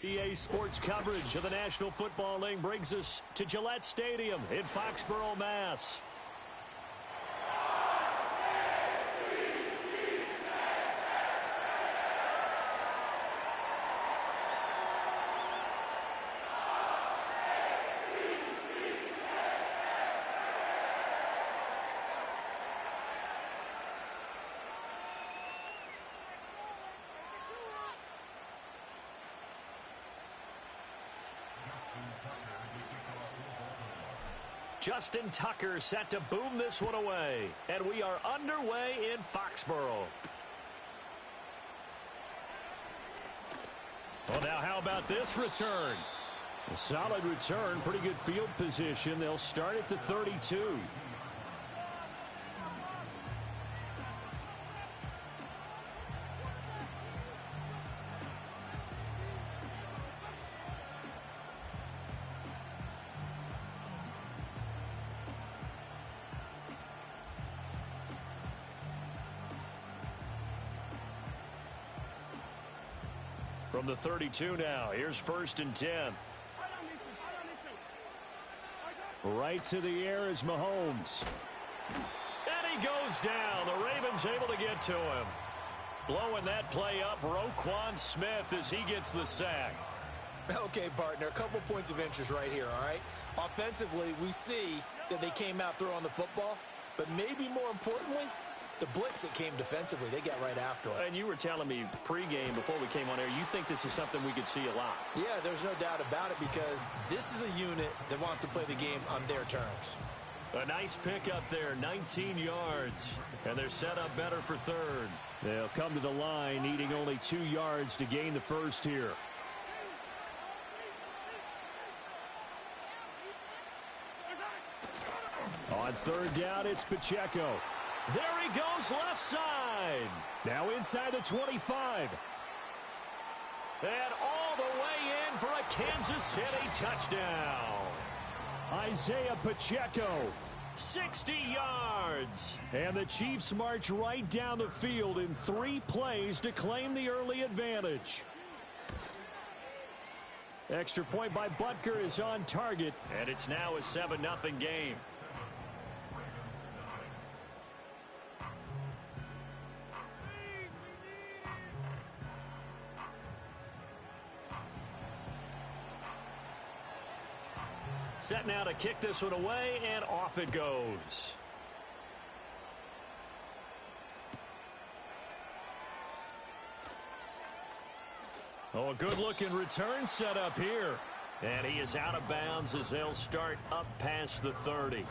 EA Sports coverage of the National Football League brings us to Gillette Stadium in Foxborough, Mass. Justin Tucker set to boom this one away. And we are underway in Foxborough. Well, now how about this return? A solid return, pretty good field position. They'll start at the 32. From the 32 now, here's 1st and 10. Right to the air is Mahomes. And he goes down. The Ravens able to get to him. Blowing that play up, Roquan Smith as he gets the sack. Okay, partner, a couple points of interest right here, all right? Offensively, we see that they came out throwing the football, but maybe more importantly, the blitz that came defensively, they got right after him. And you were telling me pregame before we came on air, you think this is something we could see a lot. Yeah, there's no doubt about it because this is a unit that wants to play the game on their terms. A nice pickup there, 19 yards. And they're set up better for 3rd. They'll come to the line, needing only 2 yards to gain the first here. On 3rd down, it's Pacheco. There he goes left side. Now inside the 25. And all the way in for a Kansas City touchdown. Isaiah Pacheco, 60 yards. And the Chiefs march right down the field in 3 plays to claim the early advantage. Extra point by Butker is on target. And it's now a 7-0 game. Set now to kick this one away, and off it goes. Oh, a good-looking return set up here. And he is out of bounds as they'll start up past the 30.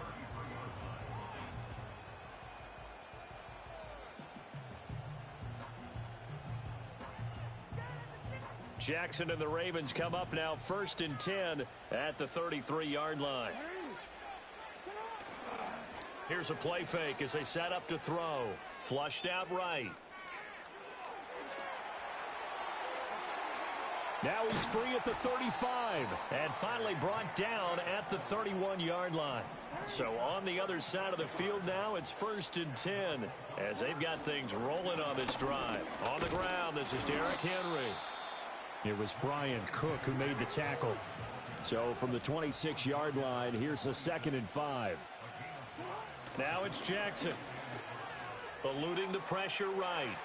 Jackson and the Ravens come up now 1st and 10 at the 33-yard line. Here's a play fake as they set up to throw. Flushed out right. Now he's free at the 35 and finally brought down at the 31-yard line. So on the other side of the field now, it's 1st and 10 as they've got things rolling on this drive. On the ground, this is Derrick Henry. It was Brian Cook who made the tackle. So from the 26-yard line, here's a 2nd and 5. Now it's Jackson. Eluding the pressure right.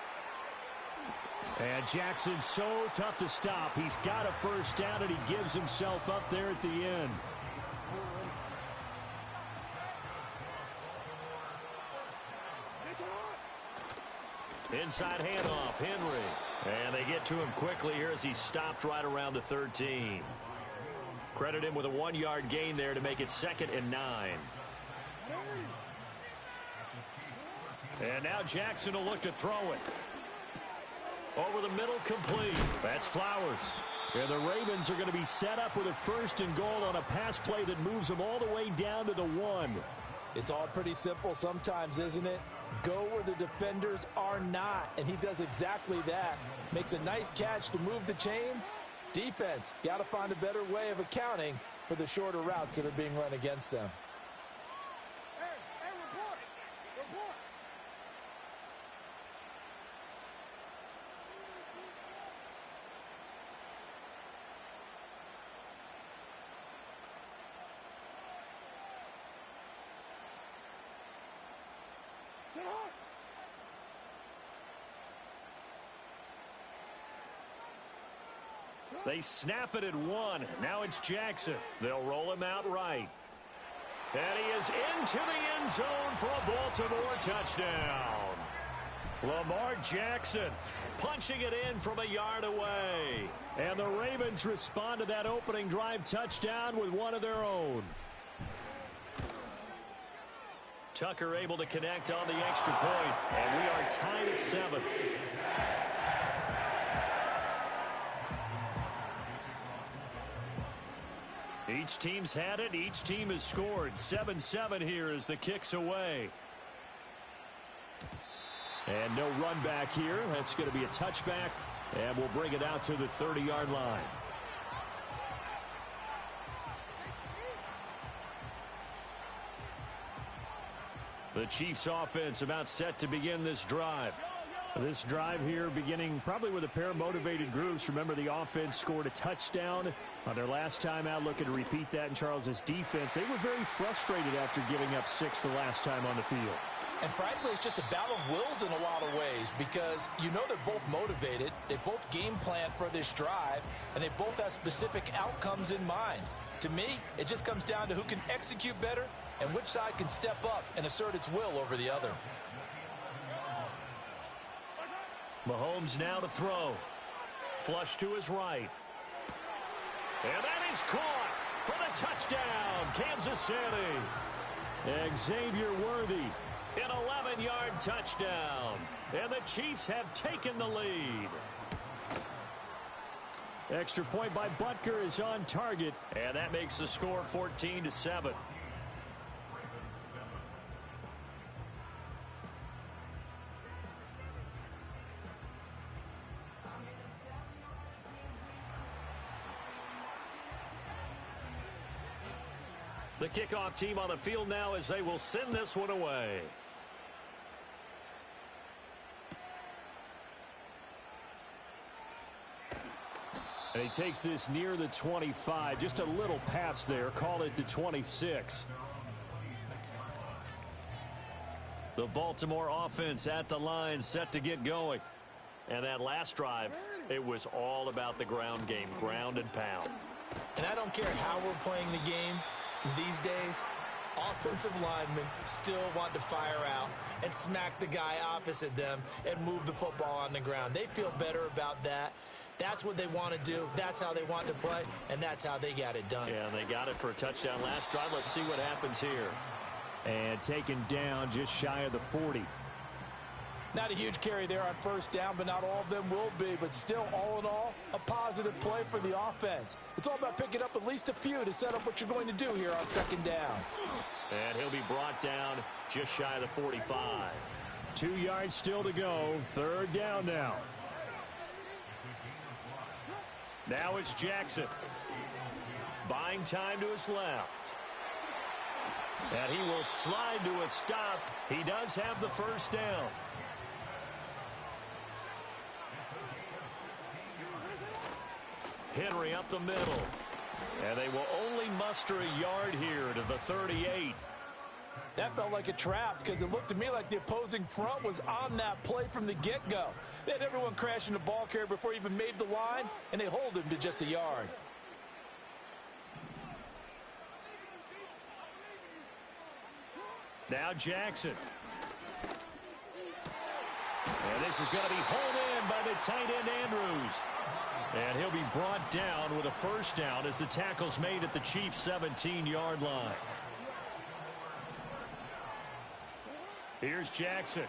And Jackson's so tough to stop. He's got a first down, and he gives himself up there at the end. Inside handoff, Henry. And they get to him quickly here as he stopped right around the 13. Credit him with a 1-yard gain there to make it 2nd and 9. And now Jackson will look to throw it. Over the middle, complete. That's Flowers. And the Ravens are going to be set up with a 1st and goal on a pass play that moves them all the way down to the 1. It's all pretty simple sometimes, isn't it? Go where the defenders are not, and he does exactly that. Makes a nice catch to move the chains. Defense, got to find a better way of accounting for the shorter routes that are being run against them. They snap it at one. Now it's Jackson. They'll roll him out right. And he is into the end zone for a Baltimore touchdown. Lamar Jackson punching it in from a yard away. And the Ravens respond to that opening drive touchdown with one of their own. Tucker able to connect on the extra point, and we are tied at 7. Each team's had it. Each team has scored. 7-7 here as the kick's away. And no run back here. That's going to be a touchback, and we'll bring it out to the 30-yard line. The Chiefs offense about set to begin this drive. This drive here beginning probably with a pair of motivated groups. Remember, the offense scored a touchdown on their last time out. Looking to repeat that in Charles's defense. They were very frustrated after giving up 6 the last time on the field. And frankly, it's just a battle of wills in a lot of ways because you know they're both motivated. They both game plan for this drive, and they both have specific outcomes in mind. To me, it just comes down to who can execute better and which side can step up and assert its will over the other. Mahomes now to throw. Flush to his right. And that is caught for the touchdown, Kansas City. Xavier Worthy, an 11-yard touchdown. And the Chiefs have taken the lead. Extra point by Butker is on target, and that makes the score 14-7. The kickoff team on the field now as they will send this one away. And he takes this near the 25. Just a little pass there. Call it the 26. The Baltimore offense at the line set to get going. And that last drive, it was all about the ground game, ground and pound. And I don't care how we're playing the game these days, offensive linemen still want to fire out and smack the guy opposite them and move the football on the ground. They feel better about that. That's what they want to do. That's how they want to play, and that's how they got it done. Yeah, they got it for a touchdown last drive. Let's see what happens here. And taken down just shy of the 40. Not a huge carry there on first down, but not all of them will be. But still, all in all, a positive play for the offense. It's all about picking up at least a few to set up what you're going to do here on second down. And he'll be brought down just shy of the 45. 2 yards still to go. Third down now. Now it's Jackson. Buying time to his left. And he will slide to a stop. He does have the first down. Henry up the middle. And they will only muster a yard here to the 38. That felt like a trap because it looked to me like the opposing front was on that play from the get-go. They had everyone crashing the ball carrier before he even made the line, and they hold him to just a yard. Now Jackson. And this is going to be hauled in by the tight end Andrews. And he'll be brought down with a first down as the tackle's made at the Chiefs' 17-yard line. Here's Jackson.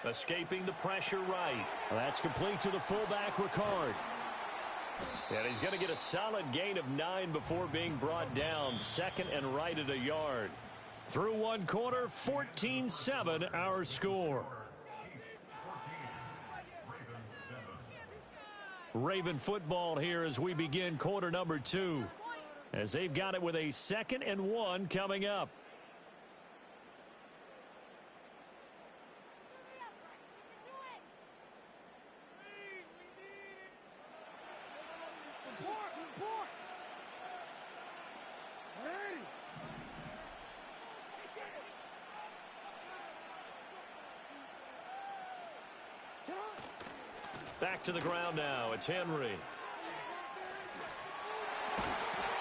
Escaping the pressure right. That's complete to the fullback, Ricard. And he's going to get a solid gain of 9 before being brought down. Second and right at a yard. Through one quarter, 14-7 our score. Raven football here as we begin quarter number 2. As they've got it with a 2nd and 1 coming up. Back to the ground now. It's Henry.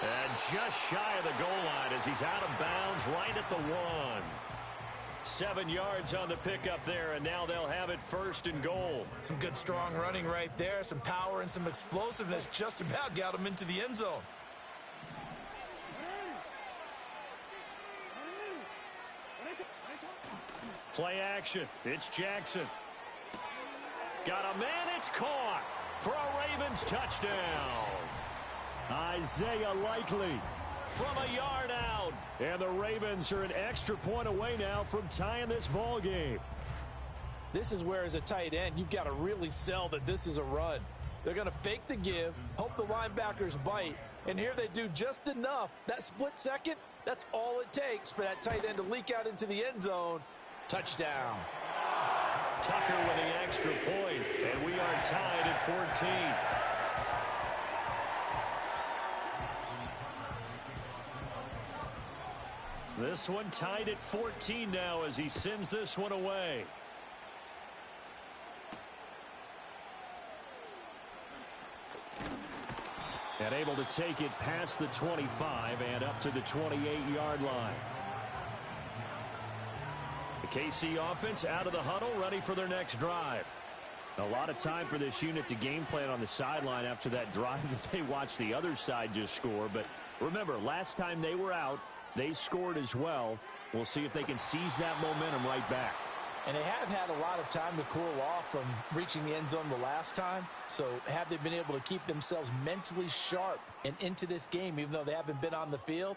And just shy of the goal line as he's out of bounds right at the 1. 7 yards on the pickup there, and now they'll have it 1st and goal. Some good strong running right there, some power and some explosiveness just about got him into the end zone. Play action. It's Jackson. Got a man. It's caught for a Ravens touchdown. Isaiah Likely from a yard out. And the Ravens are an extra point away now from tying this ball game. This is where, as a tight end, you've got to really sell that this is a run. They're going to fake the give, hope the linebackers bite, and here they do just enough. That split second, that's all it takes for that tight end to leak out into the end zone. Touchdown. Tucker with the extra point, and we are tied at 14. This one tied at 14 now as he sends this one away. And able to take it past the 25 and up to the 28-yard line. The KC offense out of the huddle, ready for their next drive. A lot of time for this unit to game plan on the sideline after that drive that they watched the other side just score. But remember, last time they were out, they scored as well. We'll see if they can seize that momentum right back. And they have had a lot of time to cool off from reaching the end zone the last time. So have they been able to keep themselves mentally sharp and into this game, even though they haven't been on the field?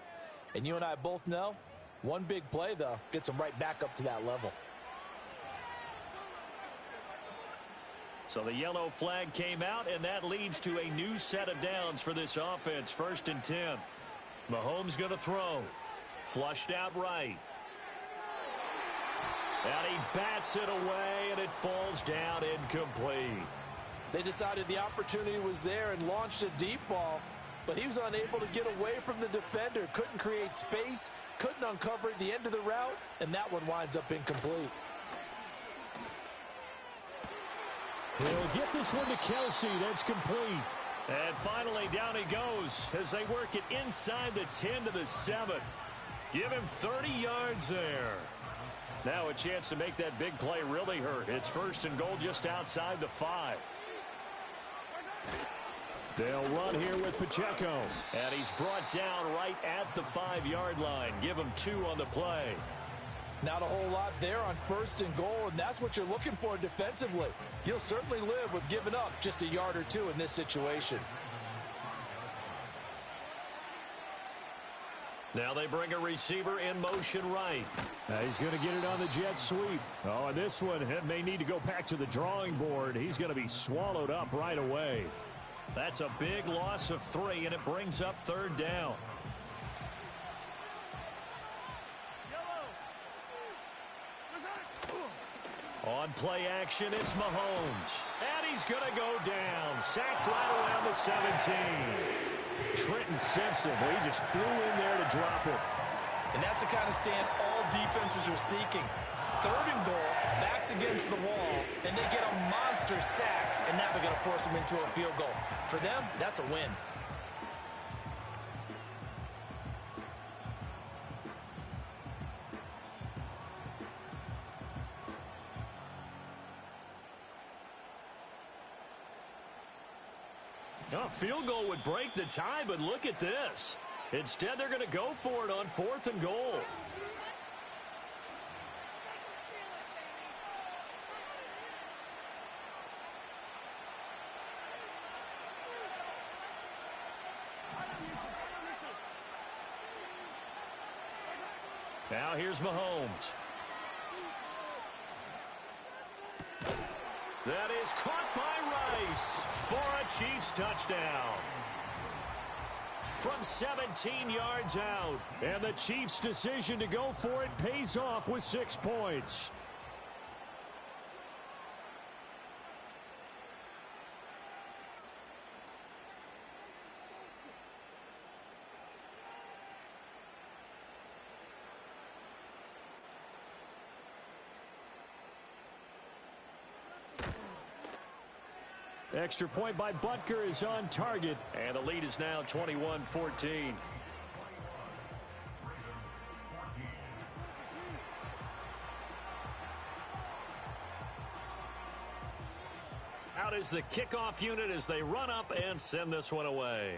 And you and I both know, one big play, though, gets them right back up to that level. So the yellow flag came out, and that leads to a new set of downs for this offense. 1st and 10. Mahomes going to throw. Flushed out right. And he bats it away, and it falls down incomplete. They decided the opportunity was there and launched a deep ball, but he was unable to get away from the defender. Couldn't create space, couldn't uncover at the end of the route, and that one winds up incomplete. He'll get this one to Kelsey. That's complete. And finally, down he goes as they work it inside the 10 to the 7. Give him 30 yards there. Now a chance to make that big play really hurt. It's 1st and goal just outside the 5. They'll run here with Pacheco. And he's brought down right at the 5-yard line. Give him 2 on the play. Not a whole lot there on 1st and goal, and that's what you're looking for defensively. You'll certainly live with giving up just a yard or 2 in this situation. Now they bring a receiver in motion right. He's going to get it on the jet sweep. Oh, and this one may need to go back to the drawing board. He's going to be swallowed up right away. That's a big loss of 3, and it brings up 3rd down. On play action, it's Mahomes. And he's going to go down. Sacked right around the 17. Trenton Simpson, well, he just flew in there to drop it. And that's the kind of stand all defenses are seeking. 3rd and goal, backs against the wall, and they get a monster sack, and now they're going to force them into a field goal. For them, that's a win. A field goal would break the tie, but look at this. Instead, they're going to go for it on 4th and goal. Now here's Mahomes. That is caught by Rice for a Chiefs touchdown. From 17 yards out. And the Chiefs' decision to go for it pays off with 6 points. Extra point by Butker is on target, and the lead is now 21-14. Out is the kickoff unit as they run up and send this one away.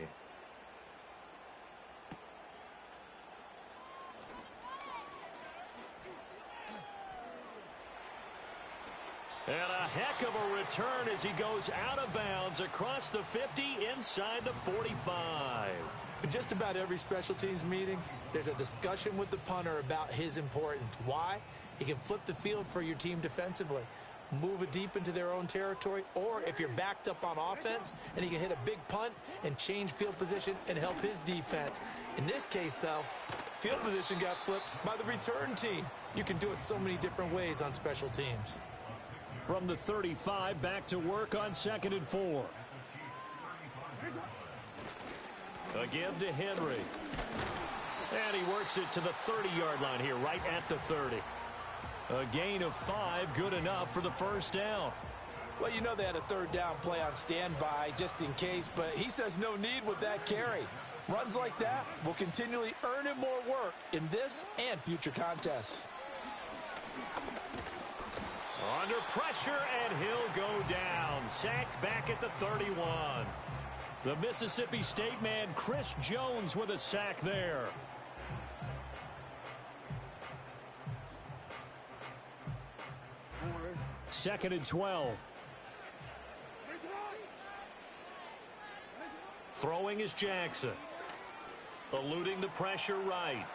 And a heck of a return as he goes out of bounds across the 50 inside the 45. In just about every special teams meeting, there's a discussion with the punter about his importance. Why? He can flip the field for your team defensively, move it deep into their own territory, or if you're backed up on offense, and he can hit a big punt and change field position and help his defense. In this case, though, field position got flipped by the return team. You can do it so many different ways on special teams. From the 35, back to work on 2nd and 4. A give to Henry. And he works it to the 30-yard line here, right at the 30. A gain of 5, good enough for the first down. Well, you know they had a third down play on standby just in case, but he says no need with that carry. Runs like that will continually earn him more work in this and future contests. Under pressure, and he'll go down. Sacked back at the 31. The Mississippi State man, Chris Jones, with a sack there. Second and 12. Throwing is Jackson. Eluding the pressure right.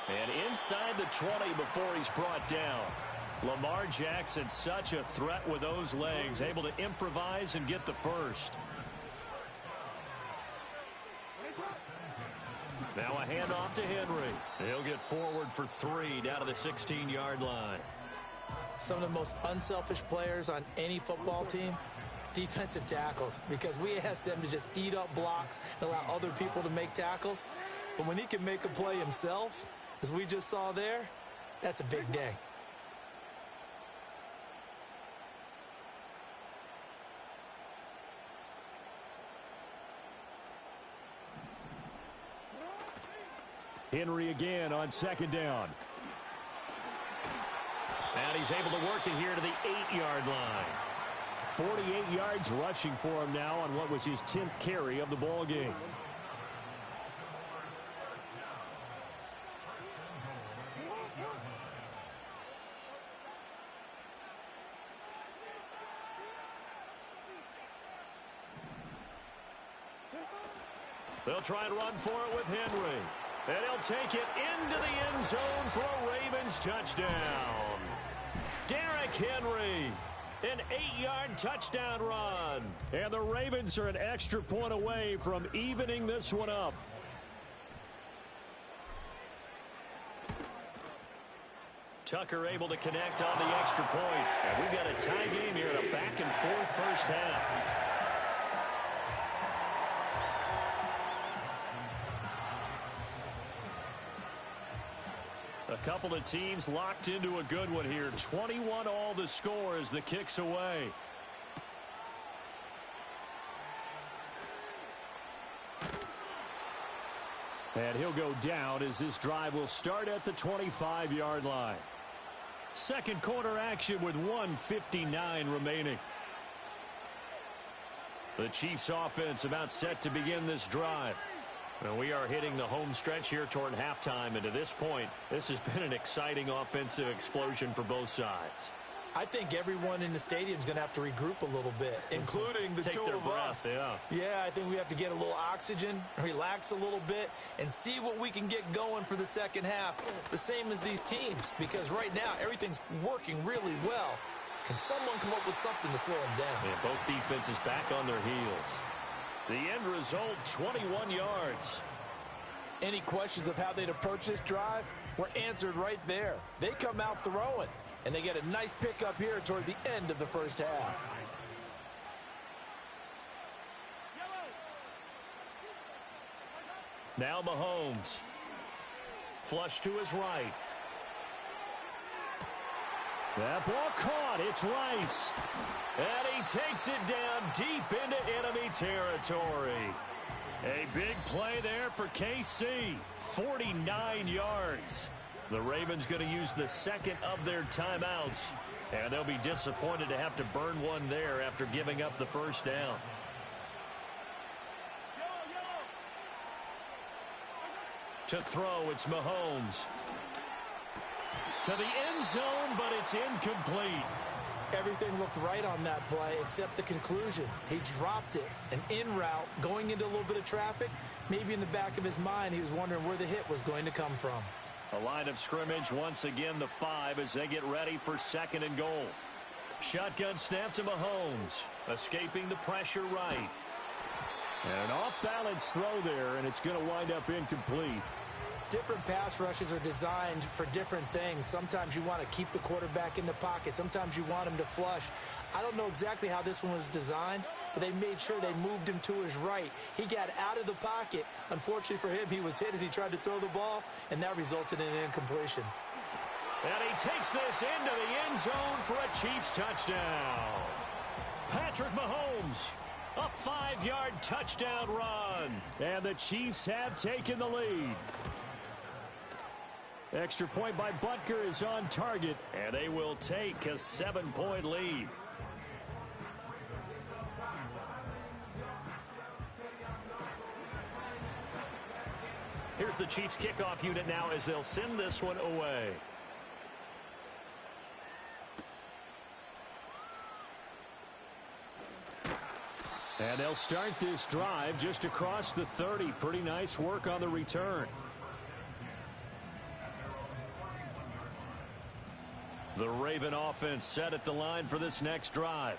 And inside the 20 before he's brought down. Lamar Jackson, such a threat with those legs, able to improvise and get the first. Now a handoff to Henry. He'll get forward for 3 down to the 16-yard line. Some of the most unselfish players on any football team, defensive tackles, because we ask them to just eat up blocks and allow other people to make tackles. But when he can make a play himself, as we just saw there, that's a big day. Henry again on 2nd down. And he's able to work it here to the 8-yard line. 48 yards rushing for him now on what was his 10th carry of the ball game. They'll try and run for it with Henry. And he'll take it into the end zone for a Ravens touchdown. Derrick Henry, an 8-yard touchdown run. And the Ravens are an extra point away from evening this one up. Tucker able to connect on the extra point. And we've got a tie game here in a back-and-forth first half. A couple of teams locked into a good one here. 21 all the score as the kick's away. And he'll go down as this drive will start at the 25-yard line. Second quarter action with 1:59 remaining. The Chiefs offense about set to begin this drive. Well, we are hitting the home stretch here toward halftime, and to this point, this has been an exciting offensive explosion for both sides. I think everyone in the stadium is going to have to regroup a little bit, including the two of us. Yeah, I think we have to get a little oxygen, relax a little bit, and see what we can get going for the second half, the same as these teams, because right now everything's working really well. Can someone come up with something to slow them down? Yeah, both defenses back on their heels. The end result, 21 yards. Any questions of how they'd approach this drive were answered right there. They come out throwing, and they get a nice pickup here toward the end of the first half. Now Mahomes. Flush to his right. That ball caught. It's Rice. And he takes it down deep into enemy territory. A big play there for KC. 49 yards. The Ravens going to use the second of their timeouts. And they'll be disappointed to have to burn one there after giving up the first down. To throw, it's Mahomes. To the end zone, but it's incomplete. Everything looked right on that play except the conclusion. He dropped it, an in route, going into a little bit of traffic. Maybe in the back of his mind, he was wondering where the hit was going to come from. A line of scrimmage, once again the 5 as they get ready for second and goal. Shotgun snap to Mahomes, escaping the pressure right. And an off-balance throw there, and it's going to wind up incomplete. Different pass rushes are designed for different things. Sometimes you want to keep the quarterback in the pocket. Sometimes you want him to flush. I don't know exactly how this one was designed, but they made sure they moved him to his right. He got out of the pocket. Unfortunately for him, he was hit as he tried to throw the ball, and that resulted in an incompletion. And he takes this into the end zone for a Chiefs touchdown. Patrick Mahomes, a 5-yard touchdown run. And the Chiefs have taken the lead. Extra point by Butker is on target, and they will take a 7-point lead. Here's the Chiefs kickoff unit now as they'll send this one away. And they'll start this drive just across the 30. Pretty nice work on the return. The Raven offense set at the line for this next drive.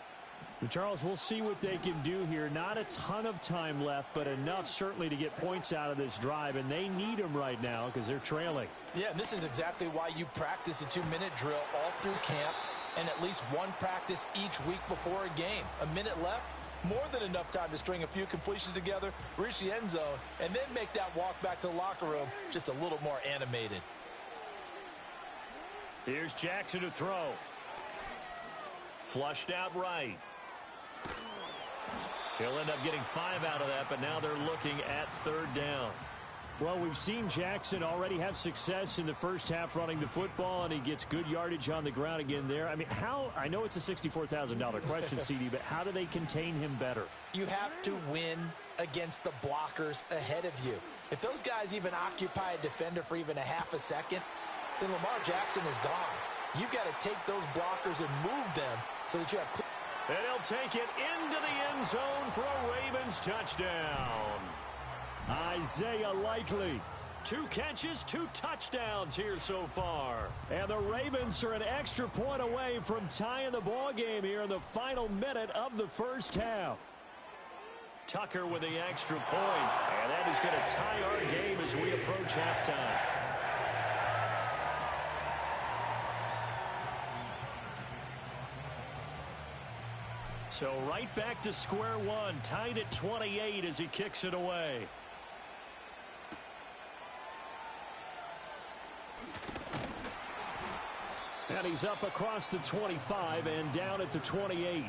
And Charles, we'll see what they can do here. Not a ton of time left, but enough certainly to get points out of this drive, and they need them right now because they're trailing. Yeah, and this is exactly why you practice a 2-minute drill all through camp and at least one practice each week before a game. A minute left, more than enough time to string a few completions together, reach the end zone, and then make that walk back to the locker room just a little more animated. Here's Jackson to throw. Flushed out right. He'll end up getting 5 out of that, but now they're looking at third down. Well, we've seen Jackson already have success in the first half running the football, and he gets good yardage on the ground again there. I mean, I know it's a $64,000 question, CD, but how do they contain him better? You have to win against the blockers ahead of you. If those guys even occupy a defender for even a half a second, then Lamar Jackson is gone. You've got to take those blockers and move them so that you have... And he'll take it into the end zone for a Ravens touchdown. Isaiah Likely. 2 catches, 2 touchdowns here so far. And the Ravens are an extra point away from tying the ball game here in the final minute of the first half. Tucker with the extra point, and that is going to tie our game as we approach halftime. So right back to square one, tied at 28 as he kicks it away. And he's up across the 25 and down at the 28.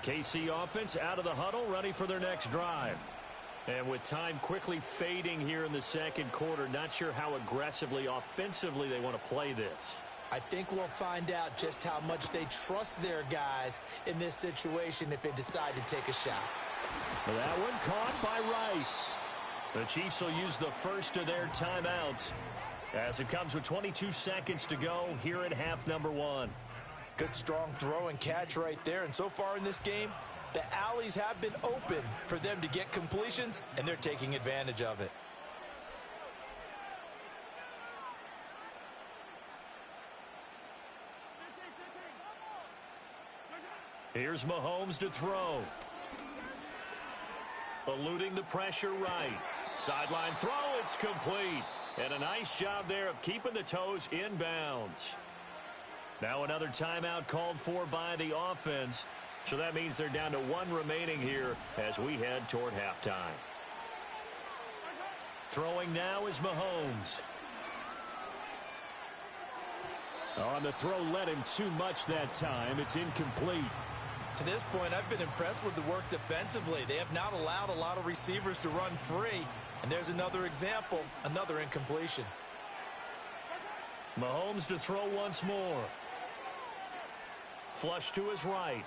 KC offense out of the huddle, ready for their next drive. And with time quickly fading here in the second quarter, not sure how aggressively, offensively they want to play this. I think we'll find out just how much they trust their guys in this situation if they decide to take a shot. That one caught by Rice. The Chiefs will use the first of their timeouts as it comes with 22 seconds to go here in half number 1. Good strong throw and catch right there. And so far in this game, the alleys have been open for them to get completions, and they're taking advantage of it. Here's Mahomes to throw. Eluding the pressure right. Sideline throw, it's complete. And a nice job there of keeping the toes in bounds. Now another timeout called for by the offense. So that means they're down to 1 remaining here as we head toward halftime. Throwing now is Mahomes. On the throw, led him too much that time. It's incomplete. To this point, I've been impressed with the work defensively. They have not allowed a lot of receivers to run free. And there's another example, another incompletion. Mahomes to throw once more. Flush to his right.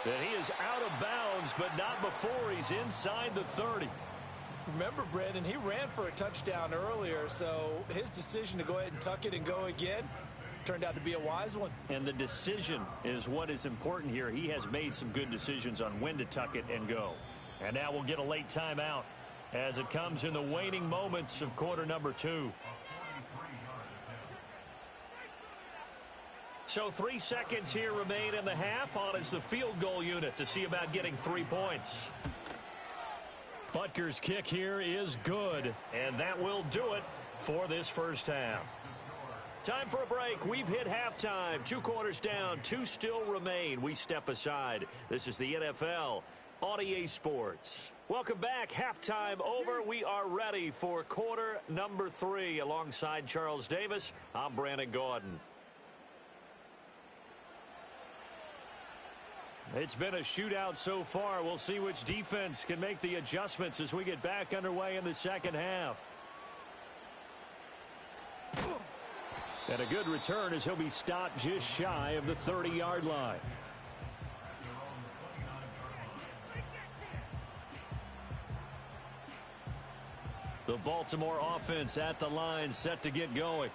And he is out of bounds, but not before he's inside the 30. Remember, Brandon, he ran for a touchdown earlier, so his decision to go ahead and tuck it and go again turned out to be a wise one. And the decision is what is important here. He has made some good decisions on when to tuck it and go. And now we'll get a late timeout as it comes in the waning moments of quarter number 2. So 3 seconds here remain in the half. On is the field goal unit to see about getting 3 points. Butker's kick here is good, and that will do it for this first half. Time for a break. We've hit halftime. 2 quarters down, 2 still remain. We step aside. This is the NFL on EA Sports. Welcome back. Halftime over. We are ready for quarter number 3. Alongside Charles Davis, I'm Brandon Gaudin. It's been a shootout so far. We'll see which defense can make the adjustments as we get back underway in the second half. And a good return as he'll be stopped just shy of the 30-yard line. The Baltimore offense at the line, set to get going.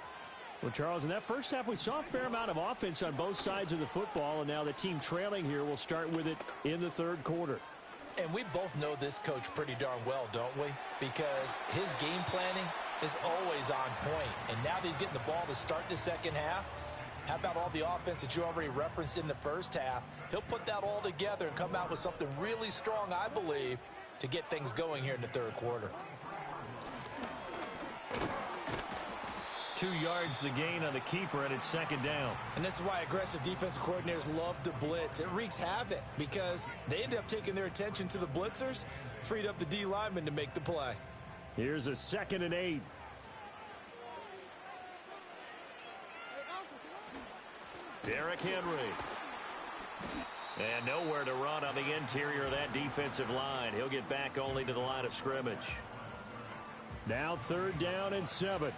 Well, Charles, in that first half, we saw a fair amount of offense on both sides of the football, and now the team trailing here will start with it in the third quarter. And we both know this coach pretty darn well, don't we? Because his game planning is always on point. And now that he's getting the ball to start the second half, how about all the offense that you already referenced in the first half? He'll put that all together and come out with something really strong, I believe, to get things going here in the third quarter. 2 yards the gain on the keeper, and it's second down. And this is why aggressive defensive coordinators love to blitz. It wreaks havoc because they end up taking their attention to the blitzers, freed up the D lineman to make the play. Here's a 2nd and 8. Derrick Henry. And nowhere to run on the interior of that defensive line. He'll get back only to the line of scrimmage. Now 3rd down and 7.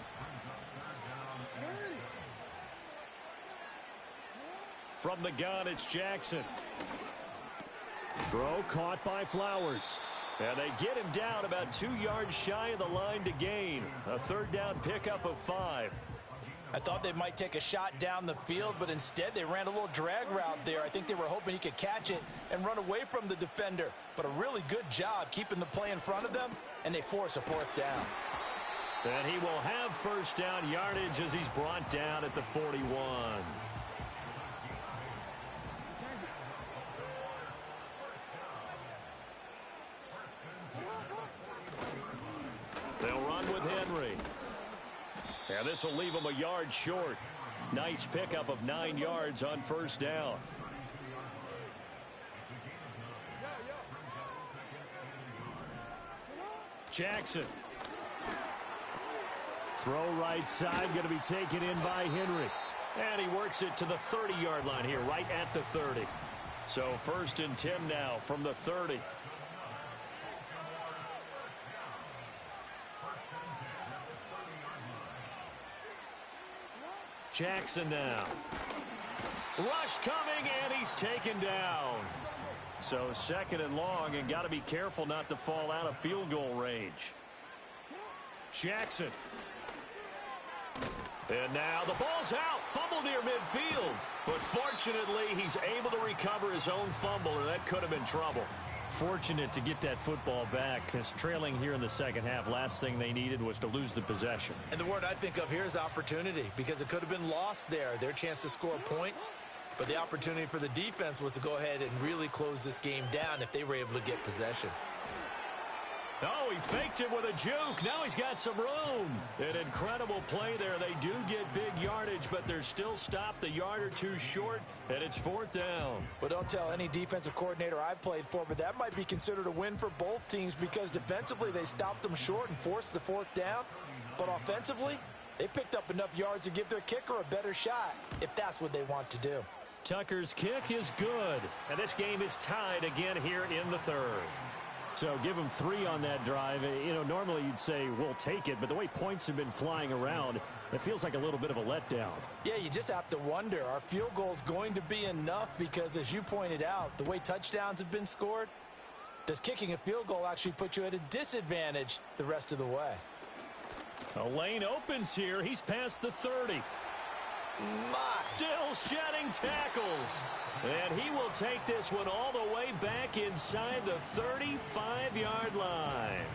From the gun, it's Jackson. Throw caught by Flowers. And they get him down about 2 yards shy of the line to gain. A 3rd down pickup of 5. I thought they might take a shot down the field, but instead they ran a little drag route there. I think they were hoping he could catch it and run away from the defender. But a really good job keeping the play in front of them, and they force a 4th down. And he will have 1st down yardage as he's brought down at the 41. They'll run with Henry. And this will leave him a yard short. Nice pickup of 9 yards on 1st down. Jackson. Throw right side, going to be taken in by Henry. And he works it to the 30-yard line here, right at the 30. So 1st and 10 now from the 30. Jackson now. Rush coming, and he's taken down. So 2nd and long, and got to be careful not to fall out of field goal range. Jackson. And now the ball's out. Fumble near midfield. But fortunately, he's able to recover his own fumble, or that could have been trouble. Fortunate to get that football back, because trailing here in the second half, last thing they needed was to lose the possession. And the word I think of here is opportunity, because it could have been lost there. Their chance to score points, but the opportunity for the defense was to go ahead and really close this game down if they were able to get possession. Oh, he faked it with a juke. Now he's got some room. An incredible play there. They do get big yardage, but they're still stopped a yard or two short, and it's 4th down. Well, don't tell any defensive coordinator I've played for, but that might be considered a win for both teams because defensively they stopped them short and forced the 4th down. But offensively, they picked up enough yards to give their kicker a better shot, if that's what they want to do. Tucker's kick is good, and this game is tied again here in the 3rd. So give them 3 on that drive. You know, normally you'd say we'll take it, but the way points have been flying around, it feels like a little bit of a letdown. Yeah, you just have to wonder, are field goals going to be enough? Because as you pointed out, the way touchdowns have been scored, does kicking a field goal actually put you at a disadvantage the rest of the way? A lane opens here. He's past the 30. Still shedding tackles. And he will take this one all the way back inside the 35-yard line.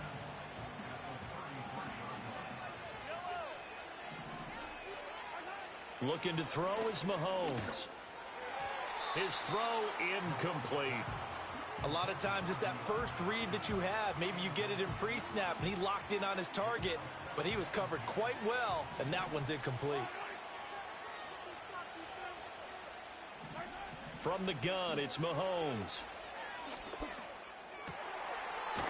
Looking to throw is Mahomes. His throw incomplete. A lot of times it's that first read that you have. Maybe you get it in pre-snap, and he locked in on his target, but he was covered quite well, and that one's incomplete. From the gun, it's Mahomes.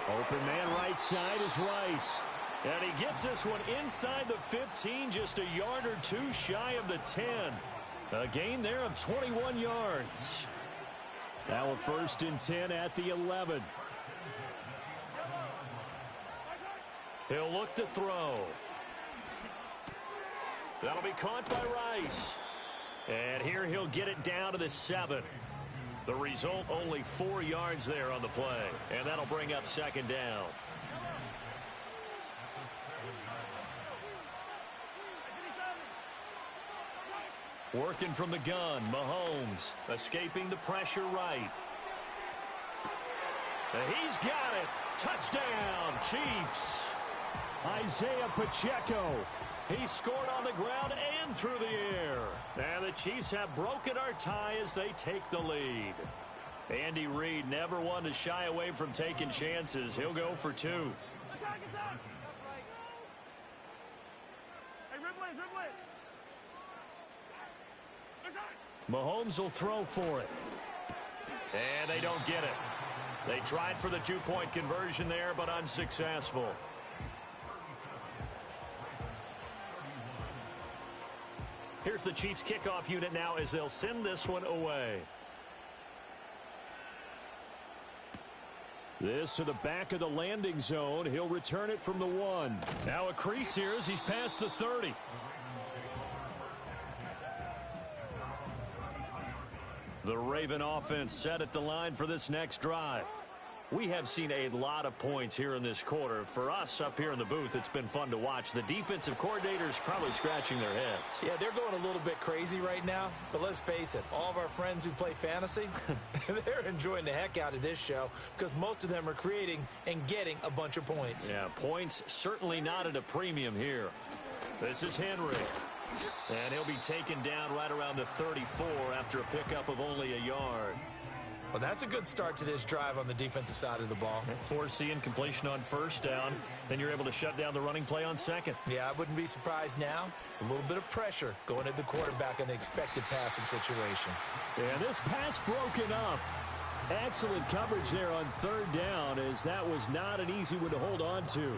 Open man right side is Rice. And he gets this one inside the 15, just a yard or two shy of the 10. A gain there of 21 yards. Now a 1st and 10 at the 11. He'll look to throw. That'll be caught by Rice. And here he'll get it down to the 7. The result, only 4 yards there on the play. And that'll bring up 2nd down. Working from the gun, Mahomes escaping the pressure right. And he's got it. Touchdown, Chiefs. Isaiah Pacheco. He scored on the ground and through the air. And the Chiefs have broken our tie as they take the lead. Andy Reid never one to shy away from taking chances. He'll go for 2. Mahomes will throw for it. And they don't get it. They tried for the 2-point conversion there, but unsuccessful. Here's the Chiefs kickoff unit now as they'll send this one away. This to the back of the landing zone. He'll return it from the 1. Now a crease here as he's past the 30. The Raven offense set at the line for this next drive. We have seen a lot of points here in this quarter. For us up here in the booth, it's been fun to watch. The defensive coordinators probably scratching their heads. Yeah, they're going a little bit crazy right now. But let's face it, all of our friends who play fantasy, they're enjoying the heck out of this show because most of them are creating and getting a bunch of points. Yeah, points certainly not at a premium here. This is Henry. And he'll be taken down right around the 34 after a pickup of only a yard. Well, that's a good start to this drive on the defensive side of the ball. Foreseeing completion on 1st down. Then you're able to shut down the running play on 2nd. Yeah, I wouldn't be surprised now. A little bit of pressure going at the quarterback in the expected passing situation. And this pass broken up. Excellent coverage there on 3rd down, as that was not an easy one to hold on to.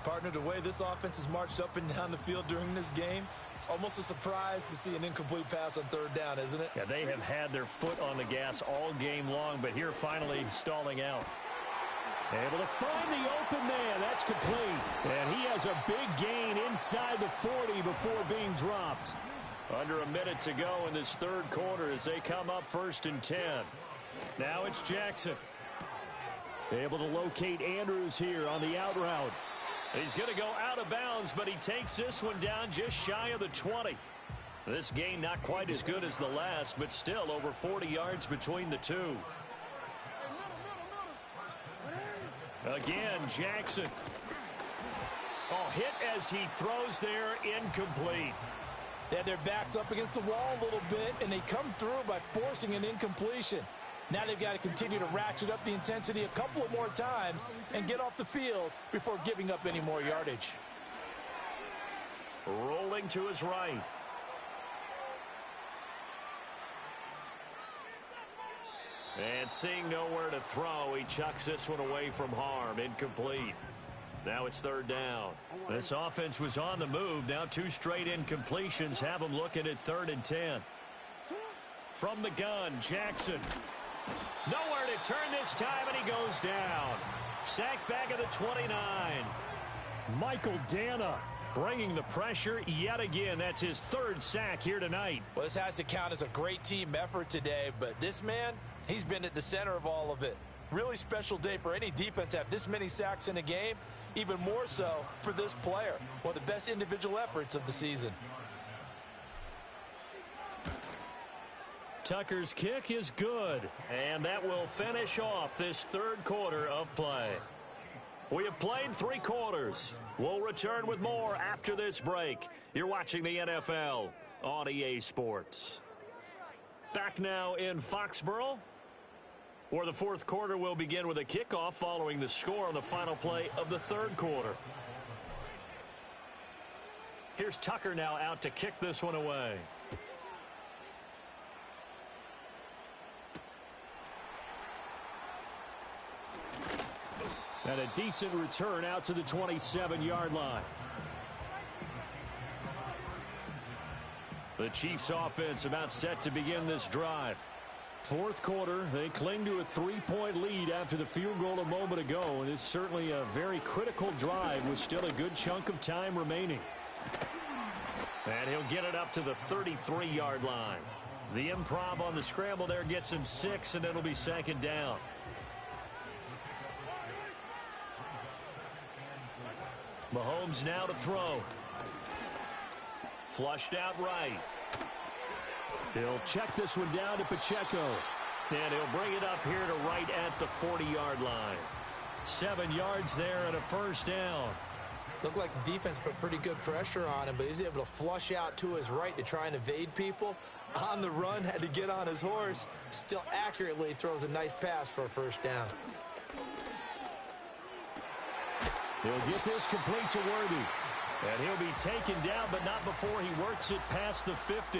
Partner, the way this offense has marched up and down the field during this game, it's almost a surprise to see an incomplete pass on 3rd down, isn't it? Yeah, they have had their foot on the gas all game long, but here finally stalling out. Able to find the open man. That's complete. And he has a big gain inside the 40 before being dropped. Under a minute to go in this 3rd quarter as they come up 1st and 10. Now it's Jackson. Able to locate Andrews here on the out route. He's going to go out of bounds, but he takes this one down just shy of the 20. This gain not quite as good as the last, but still over 40 yards between the two. Again, Jackson. Oh, hit as he throws there, incomplete. They had their backs up against the wall a little bit, and they come through by forcing an incompletion. Now they've got to continue to ratchet up the intensity a couple of more times and get off the field before giving up any more yardage. Rolling to his right. And seeing nowhere to throw, he chucks this one away from harm. Incomplete. Now it's third down. This offense was on the move. Now 2 straight incompletions have them looking at 3rd and 10. From the gun, Jackson. Nowhere to turn this time, and he goes down. Sacked back at the 29. Michael Dana bringing the pressure yet again. That's his 3rd sack here tonight. Well, this has to count as a great team effort today, but this man, he's been at the center of all of it. Really special day for any defense to have this many sacks in a game, even more so for this player. One of the best individual efforts of the season. Tucker's kick is good, and that will finish off this 3rd quarter of play. We have played 3 quarters. We'll return with more after this break. You're watching the NFL on EA Sports. Back now in Foxborough, where the 4th quarter will begin with a kickoff following the score on the final play of the 3rd quarter. Here's Tucker now out to kick this one away. And a decent return out to the 27-yard line. The Chiefs offense about set to begin this drive. 4th quarter, they cling to a 3-point lead after the field goal a moment ago, and it's certainly a very critical drive with still a good chunk of time remaining. And he'll get it up to the 33-yard line. The improv on the scramble there gets him 6, and it'll be 2nd down. Mahomes now to throw. Flushed out right. He'll check this one down to Pacheco. And he'll bring it up here to right at the 40-yard line. 7 yards there and a 1st down. Looked like the defense put pretty good pressure on him, but he's able to flush out to his right to try and evade people. On the run, had to get on his horse. Still accurately throws a nice pass for a 1st down. He'll get this complete to Worthy. And he'll be taken down, but not before he works it past the 50.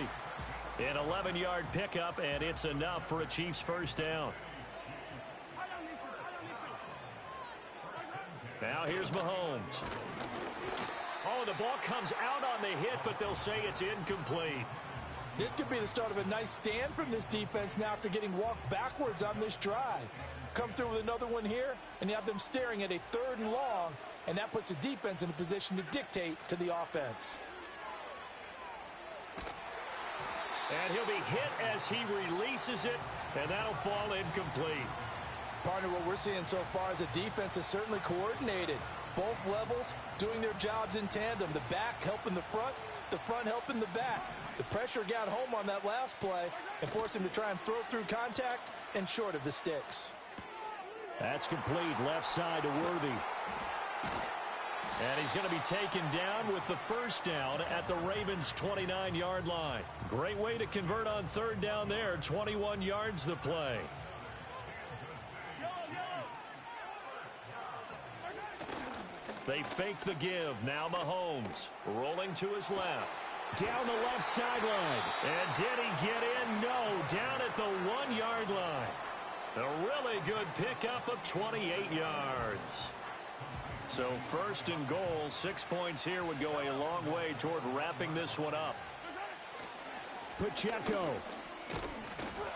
An 11-yard pickup, and it's enough for a Chiefs 1st down. Now here's Mahomes. Oh, the ball comes out on the hit, but they'll say it's incomplete. This could be the start of a nice stand from this defense now after getting walked backwards on this drive. Come through with another one here, and you have them staring at a 3rd and long, and that puts the defense in a position to dictate to the offense. And he'll be hit as he releases it, and that'll fall incomplete. Partner, what we're seeing so far is a defense is certainly coordinated. Both levels doing their jobs in tandem. The back helping the front helping the back. The pressure got home on that last play and forced him to try and throw through contact and short of the sticks. That's complete, left side to Worthy. And he's going to be taken down with the 1st down at the Ravens' 29-yard line. Great way to convert on 3rd down there. 21 yards the play. They fake the give. Now Mahomes rolling to his left. Down the left sideline. And did he get in? No. Down at the 1-yard line. A really good pickup of 28 yards. So 1st and goal, 6 points here would go a long way toward wrapping this one up. Pacheco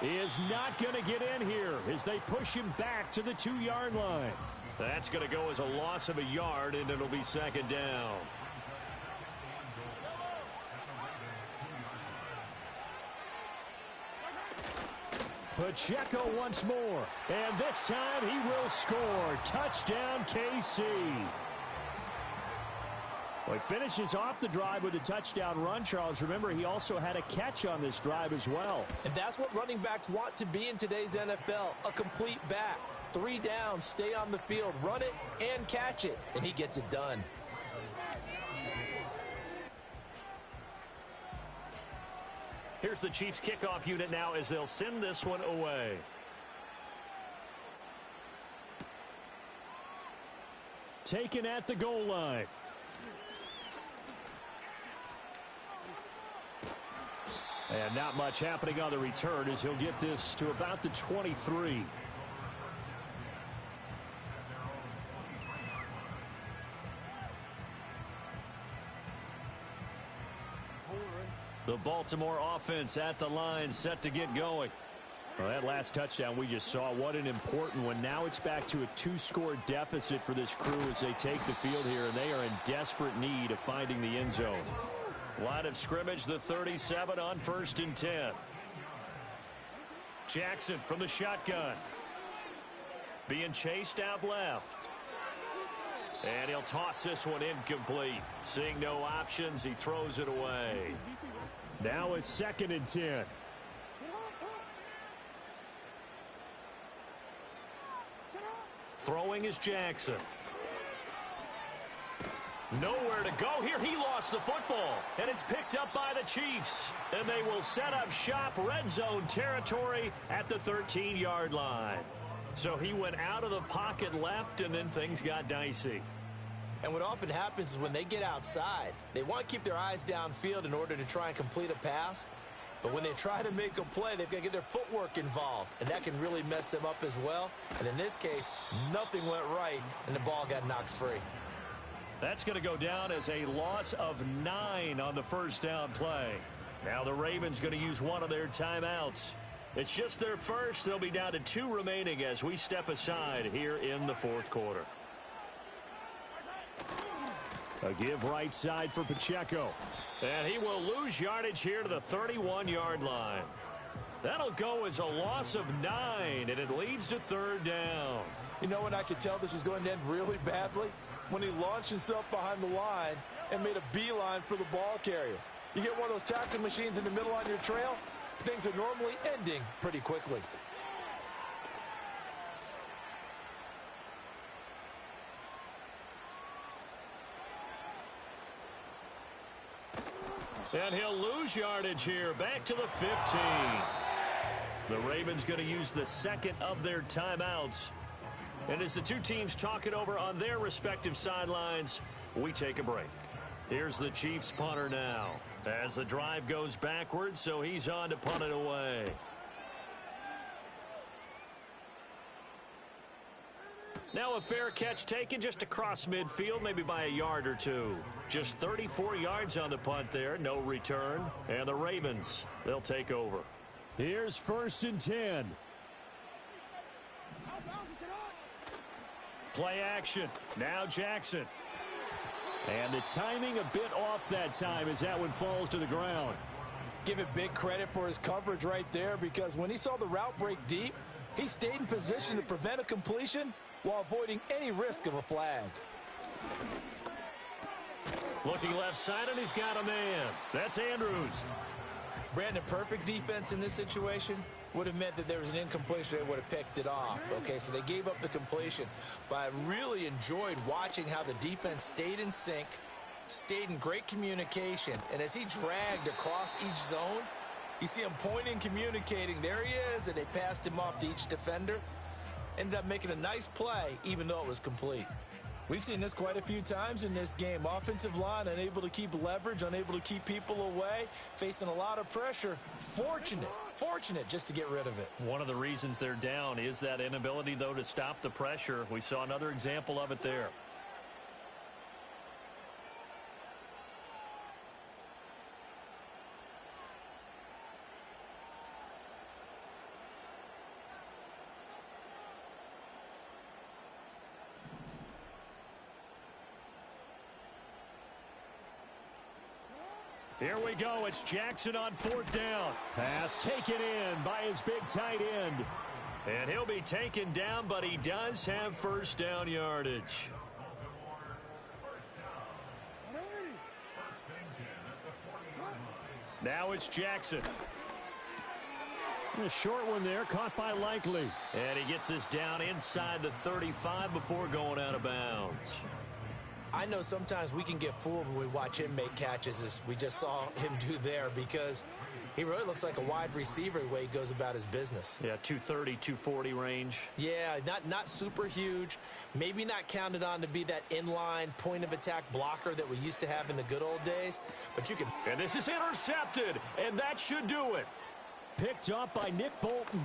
is not going to get in here as they push him back to the 2-yard line. That's going to go as a loss of a yard, and it'll be 2nd down. Pacheco once more, and this time he will score. Touchdown, KC. Well, he finishes off the drive with a touchdown run, Charles. Remember, he also had a catch on this drive as well. And that's what running backs want to be in today's NFL, a complete back. 3 downs, stay on the field, run it, and catch it, and he gets it done. Here's the Chiefs kickoff unit now as they'll send this one away. taken at the goal line. And not much happening on the return as he'll get this to about the 23. The Baltimore offense at the line, set to get going. Well, that last touchdown we just saw, what an important one. Now it's back to a 2-score deficit for this crew as they take the field here, and they are in desperate need of finding the end zone. Line of scrimmage, the 37 on 1st and 10. Jackson from the shotgun. Being chased out left. And he'll toss this one incomplete. Seeing no options, he throws it away. Now it's 2nd and 10. Throwing is Jackson. Nowhere to go here. He lost the football, and it's picked up by the Chiefs. And they will set up shop, red zone territory at the 13-yard line. So he went out of the pocket left, and then things got dicey. And what often happens is when they get outside, they want to keep their eyes downfield in order to try and complete a pass. But when they try to make a play, they've got to get their footwork involved, and that can really mess them up as well. And in this case, nothing went right, and the ball got knocked free. That's going to go down as a loss of 9 on the first down play. Now the Ravens going to use one of their timeouts. It's just their first. They'll be down to 2 remaining as we step aside here in the 4th quarter. A give right side for Pacheco. And he will lose yardage here to the 31-yard line. That'll go as a loss of 9, and it leads to 3rd down. You know when I could tell this is going to end really badly? When he launched himself behind the line and made a beeline for the ball carrier. You get one of those tackling machines in the middle on your trail, things are normally ending pretty quickly. And he'll lose yardage here, back to the 15. The Ravens going to use the 2nd of their timeouts. And as the two teams talk it over on their respective sidelines, we take a break. Here's the Chiefs punter now as the drive goes backwards, so he's on to punt it away. Now a fair catch taken just across midfield, maybe by a yard or two. Just 34 yards on the punt there, no return. And the Ravens, they'll take over. Here's 1st and 10. Play action. Now Jackson. And the timing a bit off that time as that one falls to the ground. Give it big credit for his coverage right there, because when he saw the route break deep, he stayed in position to prevent a completion while avoiding any risk of a flag. Looking left side, and he's got a man. That's Andrews. Brandon, perfect defense in this situation would have meant that there was an incompletion. They would have picked it off. Okay, so they gave up the completion. But I really enjoyed watching how the defense stayed in sync, stayed in great communication. And as he dragged across each zone, you see him pointing, communicating. There he is, and they passed him off to each defender. Ended up making a nice play, even though it was complete. We've seen this quite a few times in this game. Offensive line unable to keep leverage, unable to keep people away, facing a lot of pressure. Fortunate just to get rid of it. One of the reasons they're down is that inability, though, to stop the pressure. We saw another example of it there. Here we go. It's Jackson on 4th down. Pass taken in by his big tight end. And he'll be taken down, but he does have 1st down yardage. Now it's Jackson. A short one there, caught by Likely. And he gets this down inside the 35 before going out of bounds. I know sometimes we can get fooled when we watch him make catches, as we just saw him do there, because he really looks like a wide receiver the way he goes about his business. Yeah, 230, 240 range. Yeah, not super huge. Maybe not counted on to be that inline point-of-attack blocker that we used to have in the good old days. But you can... And this is intercepted, and that should do it. Picked up by Nick Bolton.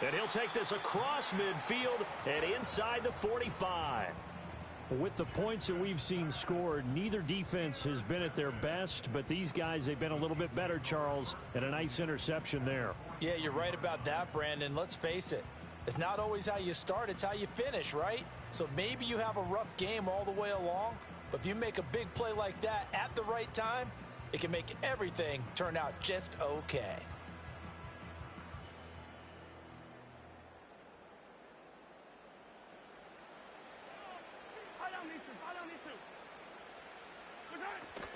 And he'll take this across midfield and inside the 45. With the points that we've seen scored, neither defense has been at their best, but these guys, they've been a little bit better, Charles, and a nice interception there. Yeah, you're right about that, Brandon. Let's face it. It's not always how you start, it's how you finish, right? So maybe you have a rough game all the way along, but if you make a big play like that at the right time, it can make everything turn out just okay.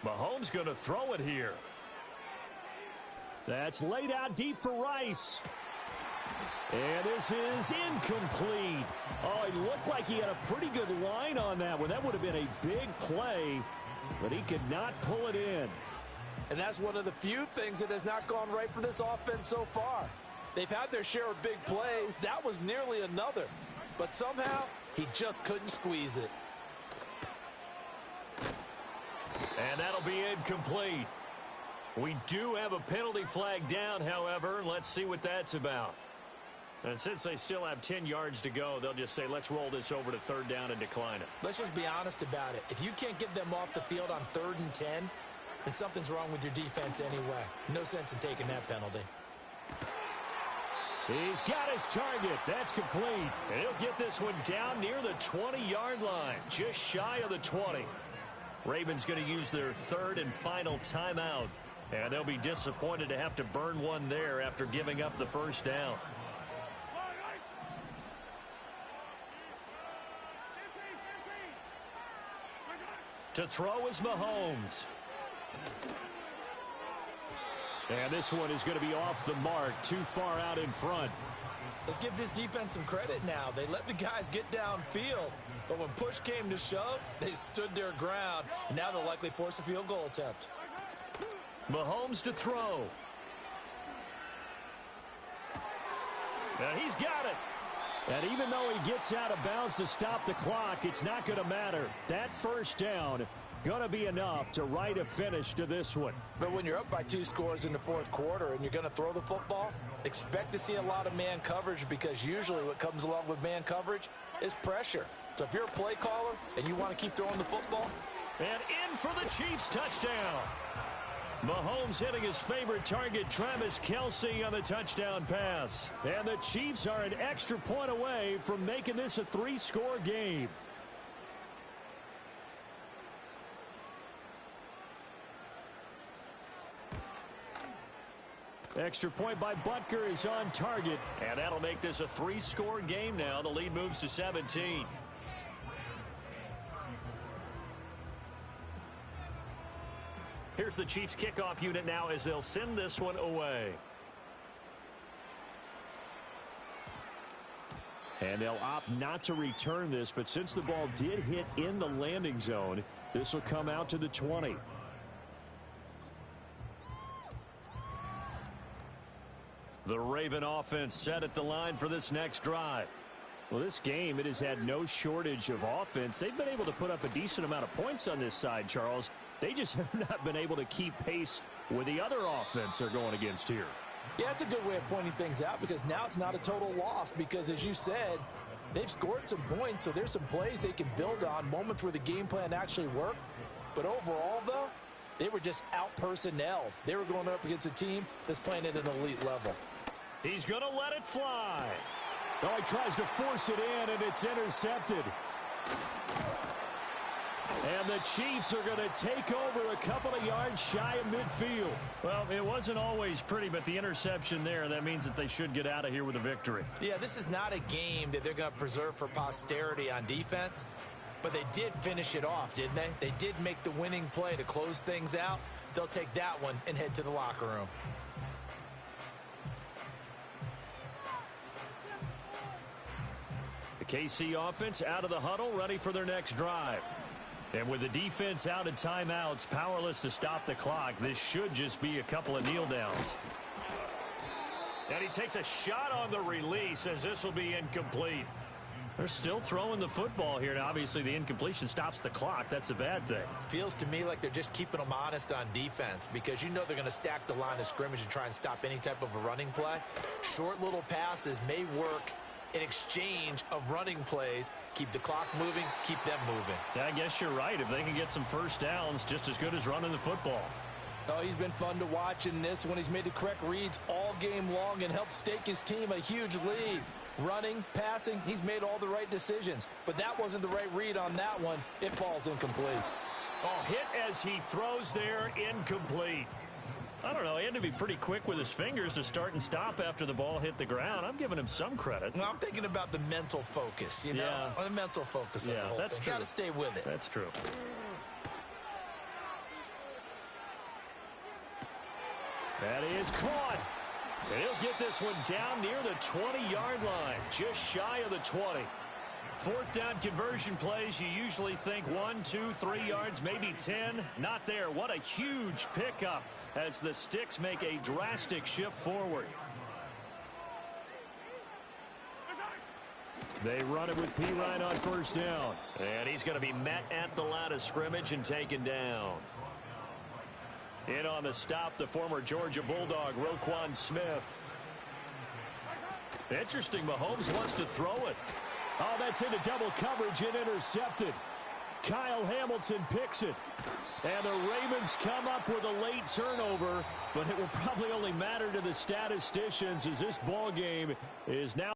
Mahomes going to throw it here. That's laid out deep for Rice. And this is incomplete. Oh, it looked like he had a pretty good line on that one. That would have been a big play, but he could not pull it in. And that's one of the few things that has not gone right for this offense so far. They've had their share of big plays. That was nearly another. But somehow, he just couldn't squeeze it. And that'll be incomplete. We do have a penalty flag down, however. Let's see what that's about. And since they still have 10 yards to go, they'll just say, let's roll this over to third down and decline it. Let's just be honest about it. If you can't get them off the field on 3rd and 10, then something's wrong with your defense anyway. No sense in taking that penalty. He's got his target. That's complete. And he'll get this one down near the 20-yard line, just shy of the 20. Ravens going to use their 3rd and final timeout. And they'll be disappointed to have to burn one there after giving up the first down. To throw is Mahomes. And this one is going to be off the mark, too far out in front. Let's give this defense some credit now. They let the guys get downfield, but when push came to shove, they stood their ground, and now they'll likely force a field goal attempt. Mahomes to throw. And he's got it. And even though he gets out of bounds to stop the clock, it's not going to matter. That first down going to be enough to write a finish to this one. But when you're up by 2 scores in the 4th quarter and you're going to throw the football, expect to see a lot of man coverage, because usually what comes along with man coverage is pressure. So if you're a play caller and you want to keep throwing the football. And in for the Chiefs touchdown. Mahomes hitting his favorite target, Travis Kelce, on the touchdown pass. And the Chiefs are an extra point away from making this a 3-score game. Extra point by Butker is on target. And that'll make this a 3-score game now. The lead moves to 17. Here's the Chiefs kickoff unit now as they'll send this one away. And they'll opt not to return this, but since the ball did hit in the landing zone, this will come out to the 20. The Raven offense set at the line for this next drive. Well, this game, it has had no shortage of offense. They've been able to put up a decent amount of points on this side, Charles. They just have not been able to keep pace with the other offense they're going against here. Yeah, it's a good way of pointing things out, because now it's not a total loss, because as you said, they've scored some points, so there's some plays they can build on, moments where the game plan actually worked. But overall, though, they were just out-personnelled. They were going up against a team that's playing at an elite level. He's going to let it fly. Oh, he tries to force it in, and it's intercepted. And the Chiefs are going to take over a couple of yards shy of midfield. Well, it wasn't always pretty, but the interception there, that means that they should get out of here with a victory. Yeah, this is not a game that they're going to preserve for posterity on defense, but they did finish it off, didn't they? They did make the winning play to close things out. They'll take that one and head to the locker room. The KC offense out of the huddle, ready for their next drive. And with the defense out of timeouts, powerless to stop the clock, this should just be a couple of kneel downs. And he takes a shot on the release as this will be incomplete. They're still throwing the football here. Now, obviously, the incompletion stops the clock. That's the bad thing. Feels to me like they're just keeping them honest on defense because you know they're going to stack the line of scrimmage and try and stop any type of a running play. Short little passes may work in exchange of running plays. Keep the clock moving, keep them moving. I guess you're right. If they can get some first downs, just as good as running the football. Oh, he's been fun to watch in this one. He's made the correct reads all game long and helped stake his team a huge lead. Running, passing, he's made all the right decisions. But that wasn't the right read on that one. It falls incomplete. Oh, hit as he throws there, incomplete. I don't know. He had to be pretty quick with his fingers to start and stop after the ball hit the ground. I'm giving him some credit. Well, I'm thinking about the mental focus, you know? Yeah. Or the mental focus. Yeah, that's true. Got to stay with it. That's true. That is caught. And he'll get this one down near the 20-yard line, just shy of the 20. Fourth down conversion plays, you usually think 1, 2, 3 yards, maybe 10. Not there. What a huge pickup as the Sticks make a drastic shift forward. They run it with P. Ryan on first down. And he's going to be met at the line of scrimmage and taken down. In on the stop, the former Georgia Bulldog, Roquan Smith. Interesting, Mahomes wants to throw it. Oh, that's into double coverage and intercepted. Kyle Hamilton picks it. And the Ravens come up with a late turnover, but it will probably only matter to the statisticians as this ball game is now